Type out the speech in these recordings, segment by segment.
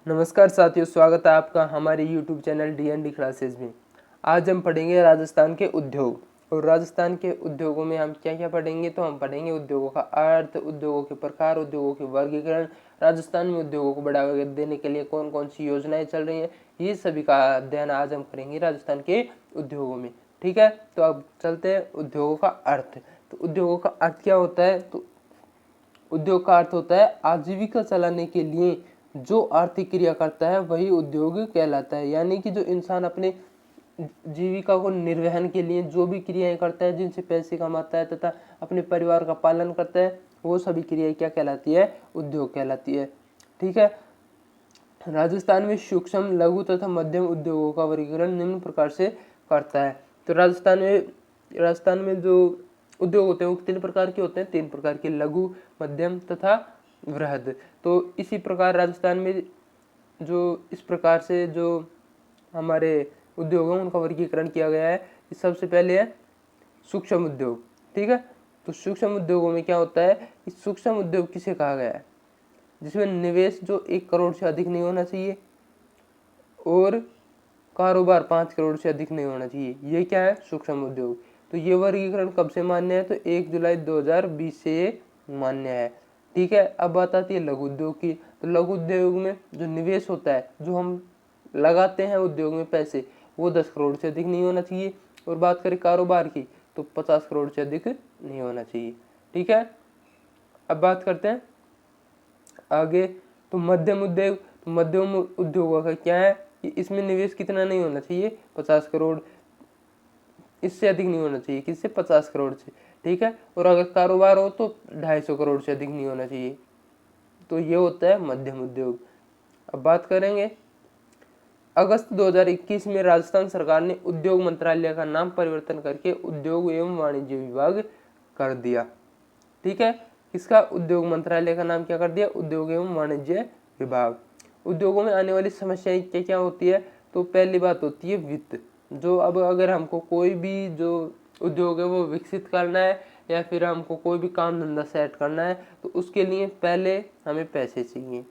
नमस्कार साथियों, स्वागत है आपका हमारे YouTube चैनल डी क्लासेस में। आज हम पढ़ेंगे राजस्थान के उद्योग। और राजस्थान के उद्योगों में हम क्या क्या पढ़ेंगे, तो हम पढ़ेंगे उद्योगों का अर्थ, उद्योगों के प्रकार, उद्योगों के वर्गीकरण, राजस्थान में उद्योगों को बढ़ावा देने के लिए कौन कौन सी योजनाएं चल रही हैं, ये सभी का अध्ययन आज हम करेंगे राजस्थान के उद्योगों में। ठीक है, तो अब चलते हैं उद्योगों का अर्थ। तो उद्योगों का अर्थ क्या होता है? तो उद्योग का अर्थ होता है आजीविका चलाने के लिए जो आर्थिक क्रिया करता है वही उद्योग कहलाता है। यानी कि जो इंसान अपने जीविका को निर्वहन के लिए जो भी क्रियाएं करता है, जिनसे पैसे कमाता है तथा अपने परिवार का पालन करता है, वो सभी क्रियाएं क्या कहलाती है? उद्योग कहलाती है। ठीक है, राजस्थान में सूक्ष्म, लघु तथा मध्यम उद्योगों का वर्गीकरण निम्न प्रकार से करता है। तो राजस्थान में जो उद्योग होते हैं वो 3 प्रकार के होते हैं, 3 प्रकार के, लघु, मध्यम तथा वृहद। तो इसी प्रकार राजस्थान में जो इस प्रकार से जो हमारे उद्योग हैं उनका वर्गीकरण किया गया है। सबसे पहले है सूक्ष्म उद्योग। ठीक है, तो सूक्ष्म उद्योगों में क्या होता है कि सूक्ष्म उद्योग किसे कहा गया है? जिसमें निवेश जो 1 करोड़ से अधिक नहीं होना चाहिए और कारोबार 5 करोड़ से अधिक नहीं होना चाहिए। ये क्या है? सूक्ष्म उद्योग। तो ये वर्गीकरण कब से मान्य है? तो 1 जुलाई 2020 से ये मान्य है। ठीक है, अब बात आती है लघु उद्योग की। तो लघु उद्योग में जो निवेश होता है, जो हम लगाते हैं उद्योग में पैसे, वो 10 करोड़ से अधिक नहीं होना चाहिए। और बात करें कारोबार की तो 50 करोड़ से अधिक नहीं होना चाहिए। ठीक है, अब बात करते हैं आगे। तो मध्यम उद्योग, तो मध्यम उद्योगों का क्या है कि इसमें निवेश कितना नहीं होना चाहिए? 50 करोड़, इससे अधिक नहीं होना चाहिए। किससे? 50 करोड़ से। ठीक है, और अगर कारोबार हो तो 250 करोड़ से अधिक नहीं होना चाहिए। तो ये होता है मध्यम उद्योग। अब बात करेंगे, अगस्त 2021 में राजस्थान सरकार ने उद्योग मंत्रालय का नाम परिवर्तन करके उद्योग एवं वाणिज्य विभाग कर दिया। ठीक है, इसका उद्योग मंत्रालय का नाम क्या कर दिया? उद्योग एवं वाणिज्य विभाग। उद्योगों में आने वाली समस्याएं क्या क्या होती है? तो पहली बात होती है वित्त। जो अब अगर हमको कोई भी जो उद्योग है वो विकसित करना है या फिर हमको कोई भी काम धंधा सेट करना है, तो उसके लिए पहले हमें पैसे चाहिए।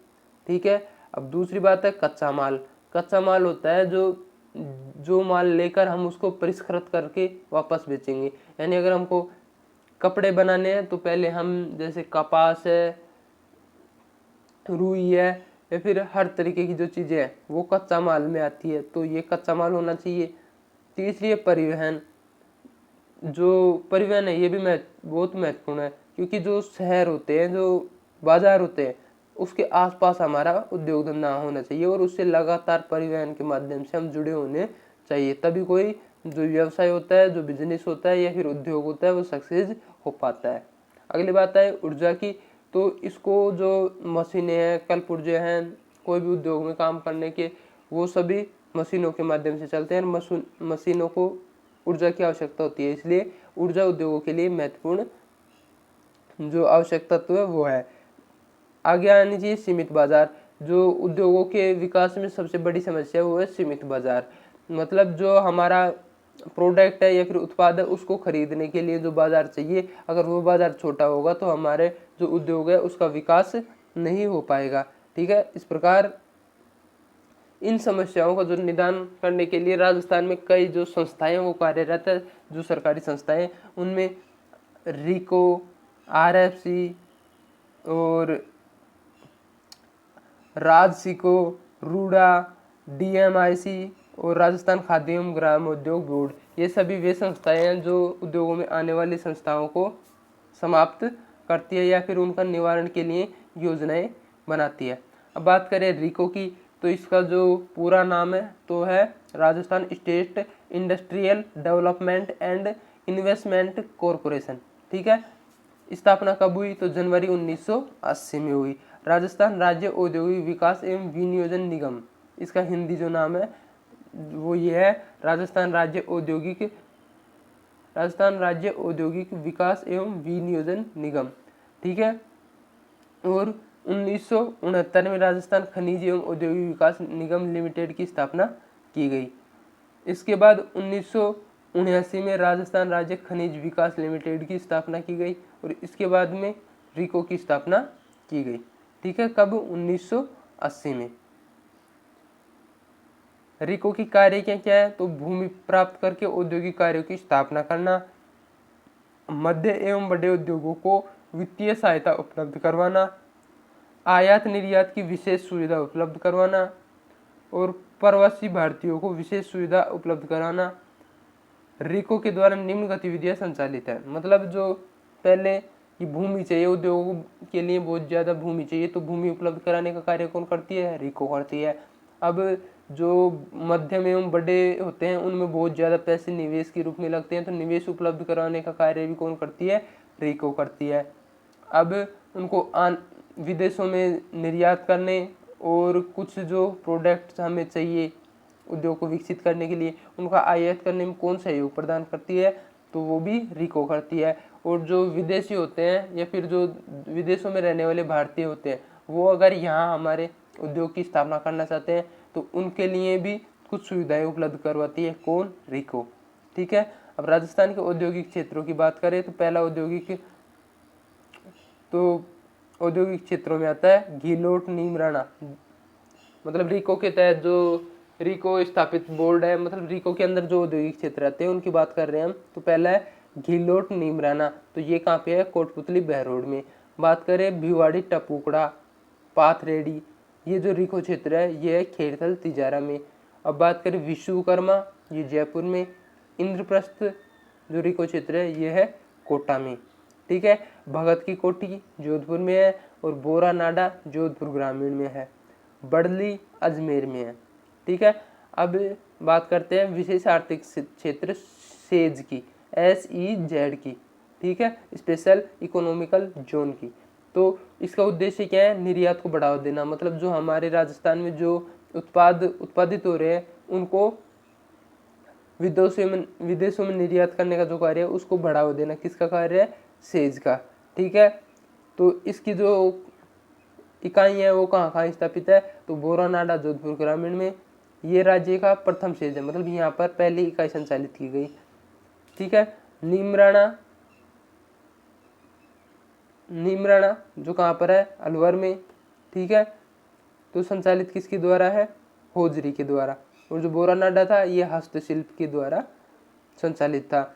ठीक है, अब दूसरी बात है कच्चा माल। कच्चा माल होता है जो जो माल लेकर हम उसको परिष्कृत करके वापस बेचेंगे। यानी अगर हमको कपड़े बनाने हैं तो पहले हम जैसे कपास है, रुई है, या फिर हर तरीके की जो चीज़ें हैं वो कच्चा माल में आती है, तो ये कच्चा माल होना चाहिए। तीसरी है परिवहन। जो परिवहन है ये भी बहुत महत्वपूर्ण है, क्योंकि जो शहर होते हैं, जो बाजार होते हैं, उसके आसपास हमारा उद्योग धंधा होना चाहिए और उससे लगातार परिवहन के माध्यम से हम जुड़े होने चाहिए। तभी कोई जो व्यवसाय होता है, जो बिजनेस होता है या फिर उद्योग होता है, वो सक्सेस हो पाता है। अगली बात है ऊर्जा की। तो इसको जो मशीनें हैं, कल पुर्जे हैं, कोई भी उद्योग में काम करने के, वो सभी मशीनों के माध्यम से चलते हैं। मशीनों को ऊर्जा की आवश्यकता होती है, इसलिए ऊर्जा उद्योगों के लिए महत्वपूर्ण जो आवश्यक तत्व है वो है। आगे आनी चाहिए सीमित बाजार। जो उद्योगों के विकास में सबसे बड़ी समस्या वो है सीमित बाजार। मतलब जो हमारा प्रोडक्ट है या फिर उत्पाद है उसको खरीदने के लिए जो बाजार चाहिए, अगर वो बाजार छोटा होगा तो हमारे जो उद्योग है उसका विकास नहीं हो पाएगा। ठीक है, इस प्रकार इन समस्याओं का जो निदान करने के लिए राजस्थान में कई जो संस्थाएं वो कार्यरत है, जो सरकारी संस्थाएं, उनमें रिको, आरएफसी और राजसिको, रूडा, डीएमआईसी और राजस्थान खाद्य एवं ग्रामोद्योग बोर्ड, ये सभी वे संस्थाएं हैं जो उद्योगों में आने वाली समस्याओं को समाप्त करती है या फिर उनका निवारण के लिए योजनाएं बनाती है। अब बात करें रिको की, तो इसका जो पूरा नाम है तो है Rajasthan state industrial development and investment corporation. ठीक है, स्थापना कब हुई? तो जनवरी 1980 में हुई। राजस्थान राज्य औद्योगिक विकास एवं विनियोजन निगम, इसका हिंदी जो नाम है वो ये है राजस्थान राज्य औद्योगिक विकास एवं विनियोजन निगम। ठीक है, और 1969 में राजस्थान खनिज एवं औद्योगिक विकास निगम लिमिटेड की स्थापना की गई। इसके बाद 1979 में राजस्थान राज्य खनिज विकास लिमिटेड की स्थापना की गई और इसके बाद में रिको की स्थापना की गई। ठीक है, कब? 1980 में। रिको की कार्य क्या है, तो भूमि प्राप्त करके औद्योगिक कार्यों की स्थापना करना, मध्य एवं बड़े उद्योगों को वित्तीय सहायता उपलब्ध करवाना, आयात निर्यात की विशेष सुविधा उपलब्ध करवाना और प्रवासी भारतीयों को विशेष सुविधा उपलब्ध कराना। रिको के द्वारा निम्न गतिविधियां संचालित है, मतलब जो पहले की भूमि चाहिए, उद्योगों के लिए बहुत ज़्यादा भूमि चाहिए, तो भूमि उपलब्ध कराने का कार्य कौन करती है, रिको करती है। अब जो मध्यम एवं बड़े होते हैं उनमें बहुत ज़्यादा पैसे निवेश के रूप में लगते हैं, तो निवेश उपलब्ध कराने का कार्य भी कौन करती है, रिको करती है। अब उनको विदेशों में निर्यात करने और कुछ जो प्रोडक्ट्स हमें चाहिए उद्योग को विकसित करने के लिए, उनका आयात करने में कौन सहयोग प्रदान करती है, तो वो भी रिको करती है। और जो विदेशी होते हैं या फिर जो विदेशों में रहने वाले भारतीय होते हैं, वो अगर यहाँ हमारे उद्योग की स्थापना करना चाहते हैं तो उनके लिए भी कुछ सुविधाएं उपलब्ध करवाती है, कौन, रिको। ठीक है। अब राजस्थान के औद्योगिक क्षेत्रों की बात करें तो पहला औद्योगिक क्षेत्रों में आता है घीलोट नीमराना, मतलब रिको के तहत जो रिको स्थापित बोर्ड है, मतलब रिको के अंदर जो औद्योगिक क्षेत्र आते हैं उनकी बात कर रहे हैं हम। तो पहला है घीलोट नीमराना, तो ये कहाँ पे है, कोटपुतली बहरोड में। बात करें भिवाड़ी टपुकड़ा पाथरेडी, ये जो रिको क्षेत्र है ये है खेड़थल तिजारा में। अब बात करें विश्वकर्मा, ये जयपुर में। इंद्रप्रस्थ जो रिको क्षेत्र है ये है कोटा में। ठीक है। भगत की कोठी जोधपुर में है और बोरा नाडा जोधपुर ग्रामीण में है। बड़ली अजमेर में है। ठीक है। अब बात करते हैं विशेष आर्थिक क्षेत्र सेज की, SEZ की। ठीक है, स्पेशल इकोनॉमिकल जोन की। तो इसका उद्देश्य क्या है, निर्यात को बढ़ावा देना, मतलब जो हमारे राजस्थान में जो उत्पादित हो रहे हैं उनको विदेशों में निर्यात करने का जो कार्य है उसको बढ़ावा देना, किसका कार्य है, सेज का। ठीक है। तो इसकी जो इकाई है वो कहाँ कहाँ स्थापित है, तो बोरानाडा जोधपुर ग्रामीण में। ये राज्य का प्रथम सेज है, मतलब यहाँ पर पहली इकाई संचालित की गई। ठीक है। नीमराना जो कहाँ पर है, अलवर में। ठीक है। तो संचालित किसके द्वारा है, होजरी के द्वारा। और जो बोरानाडा था ये हस्तशिल्प के द्वारा संचालित था।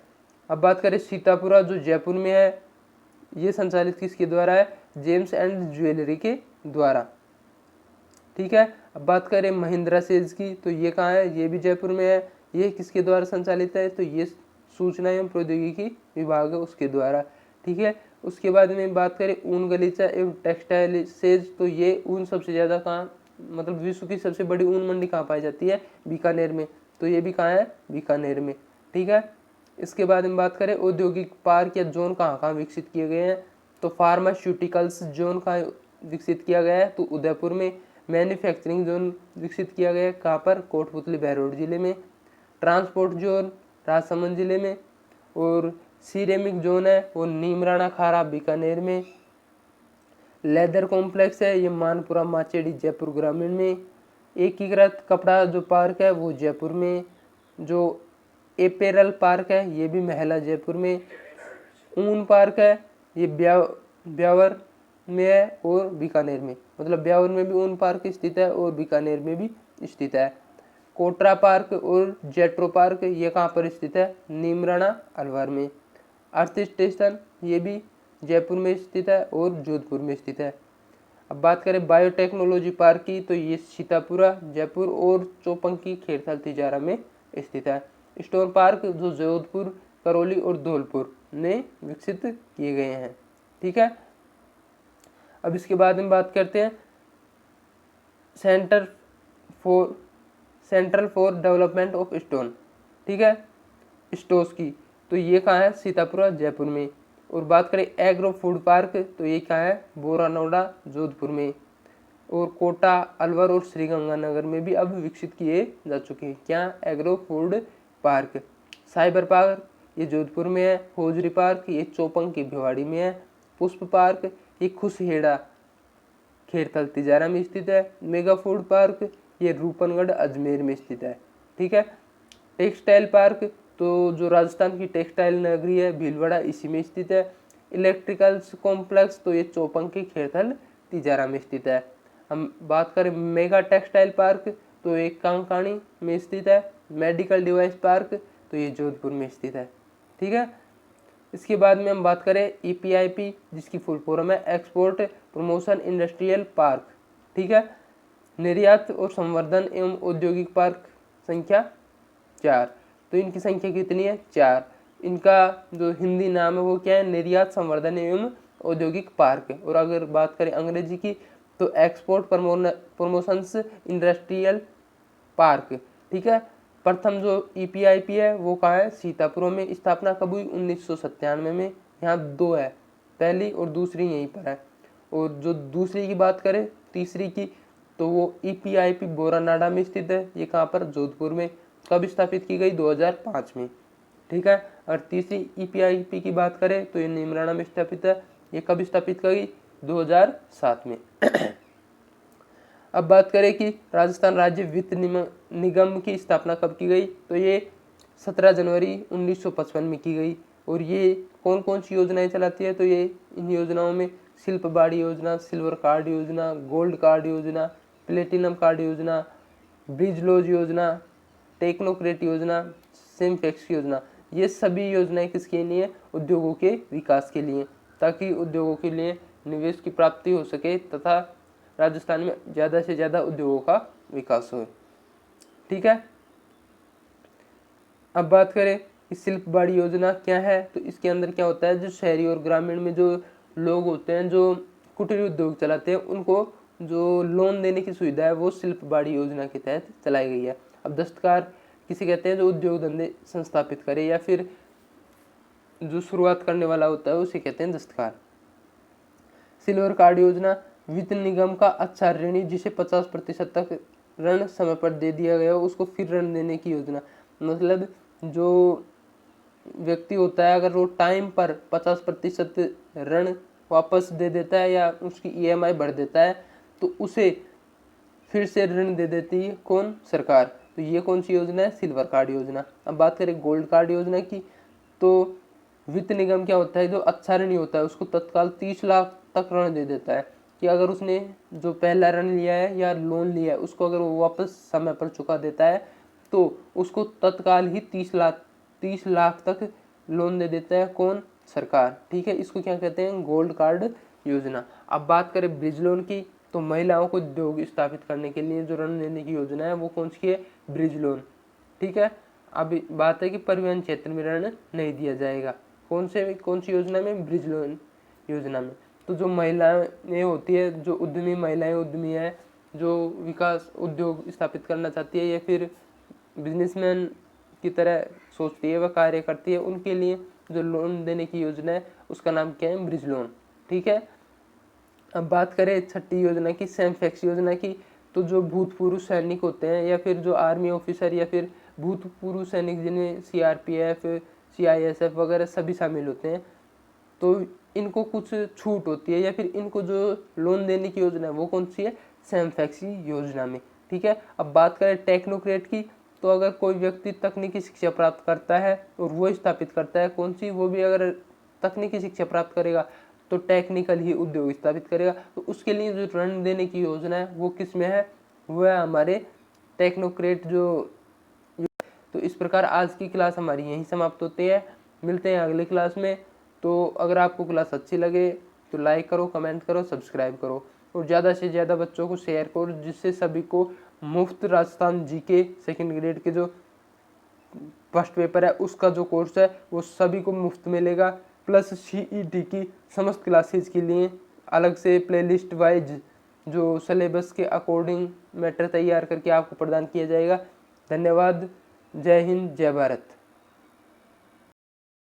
अब बात करें सीतापुरा जो जयपुर में है, ये संचालित किसके द्वारा है, जेम्स एंड ज्वेलरी के द्वारा। ठीक है। अब बात करें महिंद्रा सेज की, तो ये कहाँ है, ये भी जयपुर में है। ये किसके द्वारा संचालित है, तो ये सूचना एवं प्रौद्योगिकी विभाग है उसके द्वारा। ठीक है। उसके बाद में बात करें ऊन गलीचा एवं टेक्सटाइल सेज, तो ये ऊन सबसे ज़्यादा कहाँ, मतलब विश्व की सबसे बड़ी ऊन मंडी कहाँ पाई जाती है, बीकानेर में। तो ये भी कहाँ है, बीकानेर में। ठीक है। इसके बाद में बात करें औद्योगिक पार्क या जोन कहाँ कहाँ विकसित किए गए हैं, तो फार्मास्यूटिकल्स जोन कहाँ विकसित किया गया है, तो उदयपुर में। मैन्युफैक्चरिंग जोन विकसित किया गया है कहाँ पर, कोटपुतली बहरोड जिले में। ट्रांसपोर्ट जोन राजसमंद जिले में। और सिरेमिक जोन है वो नीमराना खारा बीकानेर में। लेदर कॉम्प्लेक्स है ये मानपुरा माचेड़ी जयपुर ग्रामीण में। एकीकृत कपड़ा जो पार्क है वो जयपुर में। जो एपेरल पार्क है ये भी महिला जयपुर में। ऊन पार्क है ये ब्यावर में है और बीकानेर में, मतलब ब्यावर में भी ऊन पार्क स्थित है और बीकानेर में भी स्थित है। कोटरा पार्क और जेट्रो पार्क ये कहाँ पर स्थित है, नीमराना अलवर में। अर्थ स्टेशन ये भी जयपुर में स्थित है और जोधपुर में स्थित है। अब बात करें बायोटेक्नोलॉजी पार्क की, तो ये सीतापुरा जयपुर और चौपंकी खेड़थल तिजारा में स्थित है। स्टोन पार्क जो जोधपुर करौली और धौलपुर में विकसित किए गए हैं। ठीक है। अब इसके बाद में बात करते हैं central for development of stone, ठीक है, स्टोस की, तो ये कहाँ है, सीतापुरा जयपुर में। और बात करें एग्रो फूड पार्क, तो ये कहाँ है, बोरानौडा जोधपुर में। और कोटा अलवर और श्रीगंगानगर में भी अब विकसित किए जा चुके हैं क्या, agro food park. Cyber park ये जोधपुर में है। होजरी पार्क ये चौपंकी भिवाड़ी में है। पुष्प पार्क ये खुशहेड़ा खेड़थल तिजारा में स्थित है। मेगा फूड पार्क ये रूपनगढ़ अजमेर में स्थित है। ठीक है। टेक्सटाइल पार्क तो जो राजस्थान की टेक्सटाइल नगरी है भीलवाड़ा इसी में स्थित है। इलेक्ट्रिकल्स कॉम्प्लेक्स तो ये चौपंकी खेड़थल तिजारा में स्थित है। हम बात करें मेगा टेक्सटाइल पार्क, तो ये कांकाणी में स्थित है। मेडिकल डिवाइस पार्क तो ये जोधपुर में स्थित है। ठीक है, इसके बाद में हम बात करें EPIP जिसकी फुल फॉर्म है एक्सपोर्ट प्रमोशन इंडस्ट्रियल पार्क। ठीक है, निर्यात और संवर्धन एवं औद्योगिक पार्क संख्या 4। तो इनकी संख्या कितनी है? 4। इनका जो हिंदी नाम है वो क्या है? निर्यात संवर्धन एवं औद्योगिक पार्क है। और अगर बात करें अंग्रेजी की तो एक्सपोर्ट प्रमोशंस इंडस्ट्रियल पार्क। ठीक है, प्रथम जो EPIP है वो कहाँ है? सीतापुर में। स्थापना कब हुई? 1997 में। यहाँ 2 है, पहली और दूसरी यहीं पर है। और जो दूसरी की बात करें, तीसरी की, तो वो EPIP बोरानाडा में स्थित है। ये कहाँ पर? जोधपुर में। कब स्थापित की गई? 2005 में। ठीक है, और तीसरी EPIP की बात करें तो ये नीमराणा में स्थापित है। ये कब स्थापित की गई? 2007 में। अब बात करें कि राजस्थान राज्य वित्त निगम की स्थापना कब की गई? तो ये 17 जनवरी 1955 में की गई। और ये कौन कौन सी योजनाएं चलाती है? तो ये इन योजनाओं में शिल्प बाड़ी योजना, सिल्वर कार्ड योजना, गोल्ड कार्ड योजना, प्लेटिनम कार्ड योजना, ब्रिज लॉज योजना, टेक्नोक्रेट योजना, सेमफेक्स योजना, ये सभी योजनाएं किसके लिए? उद्योगों के विकास के लिए, ताकि उद्योगों के लिए निवेश की प्राप्ति हो सके तथा राजस्थान में ज़्यादा से ज़्यादा उद्योगों का विकास हो। ठीक है, अब बात करें कि शिल्प बाड़ी योजना क्या है? तो इसके अंदर क्या होता है? जो शहरी और ग्रामीण में जो लोग होते हैं जो कुटीर उद्योग चलाते हैं, उनको जो लोन देने की सुविधा है वो शिल्प बाड़ी योजना के तहत चलाई गई है। अब दस्तकार किसे कहते हैं? जो उद्योग धंधे संस्थापित करे या फिर जो शुरुआत करने वाला होता है उसे कहते हैं दस्तकार। सिल्वर कार्ड योजना वित्त निगम का अच्छा ऋणी जिसे 50% तक ऋण समय पर दे दिया गया उसको फिर ऋण देने की योजना। मतलब जो व्यक्ति होता है अगर वो टाइम पर 50% ऋण वापस दे देता है या उसकी EMI भर देता है तो उसे फिर से ऋण दे देती है कौन? सरकार। तो ये कौन सी योजना है? सिल्वर कार्ड योजना। अब बात करें गोल्ड कार्ड योजना की, तो वित्त निगम क्या होता है? जो अच्छा ऋणी होता है उसको तत्काल 30 लाख तक ऋण दे देता है कि अगर उसने जो पहला ऋण लिया है या लोन लिया है उसको अगर वो वापस समय पर चुका देता है तो उसको तत्काल ही 30 लाख तक लोन दे देता है कौन? सरकार। ठीक है, इसको क्या कहते हैं? गोल्ड कार्ड योजना। अब बात करें ब्रिज लोन की, तो महिलाओं को उद्योग स्थापित करने के लिए जो ऋण लेने की योजना है वो कौन सी है? Bridge loan. ठीक है, अब बात है कि परिवहन क्षेत्र में ऋण नहीं दिया जाएगा। कौन सी योजना में? ब्रिज लोन योजना में। तो जो महिलाएं होती है, जो उद्यमी महिलाएं उद्यमी है, जो विकास उद्योग स्थापित करना चाहती है या फिर बिजनेसमैन की तरह सोचती है, वह कार्य करती है, उनके लिए जो लोन देने की योजना है उसका नाम क्या है? Bridge loan. ठीक है, अब बात करें छठी योजना की, सेमफेक्स योजना की, तो जो भूतपूर्व सैनिक होते हैं या फिर जो आर्मी ऑफिसर या फिर भूतपूर्व सैनिक जिन्हें CRPF, CISF वगैरह सभी शामिल होते हैं, तो इनको कुछ छूट होती है या फिर इनको जो लोन देने की योजना है वो कौन सी है? सेमफेक्स योजना में। ठीक है, अब बात करें टेक्नोक्रेट की, तो अगर कोई व्यक्ति तकनीकी शिक्षा प्राप्त करता है और वो स्थापित करता है कौन सी? वो भी अगर तकनीकी शिक्षा प्राप्त करेगा तो टेक्निकल ही उद्योग स्थापित करेगा। तो उसके लिए जो ऋण देने की योजना है वो किस में है? वो है हमारे टेक्नोक्रेट जो। तो इस प्रकार आज की क्लास हमारी यहीं समाप्त होती है। मिलते हैं अगली क्लास में। तो अगर आपको क्लास अच्छी लगे तो लाइक करो, कमेंट करो, सब्सक्राइब करो और ज़्यादा से ज़्यादा बच्चों को शेयर करो, जिससे सभी को मुफ्त राजस्थान GK सेकेंड ग्रेड के जो फर्स्ट पेपर है उसका जो कोर्स है वो सभी को मुफ्त मिलेगा। प्लस CET की समस्त क्लासेज के लिए अलग से प्लेलिस्ट वाइज जो सिलेबस के अकॉर्डिंग मैटर तैयार करके आपको प्रदान किया जाएगा। धन्यवाद। जय हिंद, जय भारत।